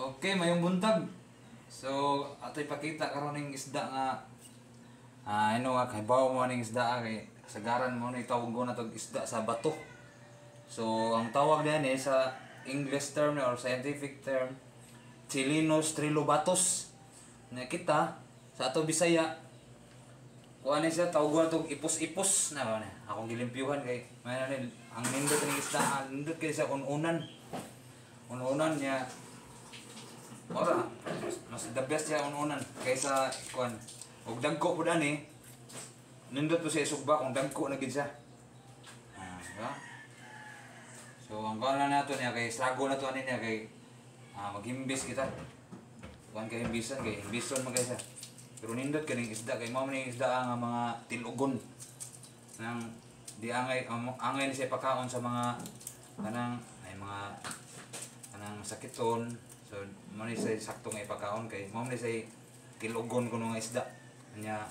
Okay, mayong buntag. So, ato ipakita karon ning isda nga ano nga kay bawo mo ning isda kay kasagaran mo ni tawag ko na tog isda sa bato. So, ang tawag diyan sa English term or scientific term Chilinus trilobatus. Na kita sa ato Bisaya kuha ni siya tawag na tog ipos-ipos na ba na. Akong gilimpyuhan kay may ang nindot ning isda, nindot kay sa ununan. Ununan niya ora, mas the best siya ununan kaysa kuan. Og dagko pud ani. Nindot to siya isugba kung dagko na gid siya. Diba? So ang kuan na nato niya kay struggle na to ani niya kay maghimbis kita. Kuan kay himbisan kay himbison man kaysa. Pero nindot kaning isda kay mao man isda nga mga tilugon. Nang di angay angay ni siya pakaon sa mga kanang ay mga kanang sakiton. So, mo ni say sakto nga ipakaon kay mo ni say tilugon kuno nga isda. Nya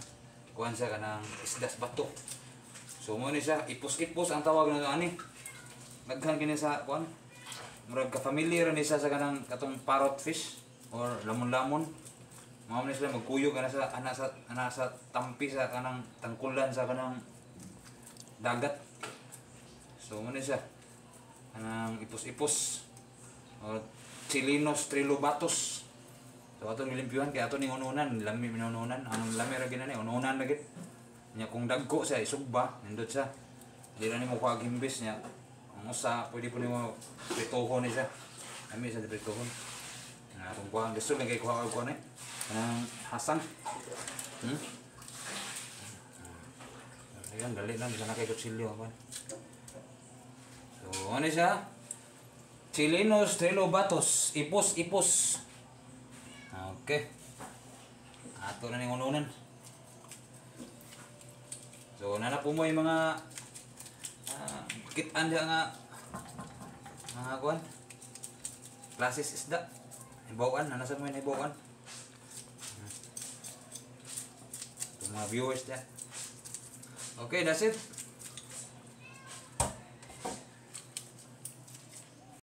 kuan siya kanang isda sa bato. So mo ni siya ipos-ipos ang tawag na ani. Daghan kini sa kuan. Murag ka familiar ni siya sa kanang katong parrot fish or lamon-lamon. Mo ni sila magkuyog ana sa tampi sa kanang tangkulan sa kanang dagat. So mo ni siya kanang ipos-ipos. O Chilinus trilobatus. So ato nilimpyuhan kay ato ning ununan, lami minununan, ang lami ra ginani ununan na gid. Nya kung dagko siya isugba, nindot siya. Di na nimo kuha gimbis niya. Ang usa pwede po nimo pritohon ni siya. Ami sa pritohon. Na kung kuha gusto lang kay kuha ko ni. Kanang hasan. Ayan, dali lang sana kay kutsilyo ako. So ano siya? Chilinus trilobatus, ipos-ipos. Okay. Ato na ning ununan. So nana po mo yung mga kitaan diya nga mga kuan. Klases isda. Ibawan, nasa mo yung ibawan. Mga viewers diya. Okay, that's it.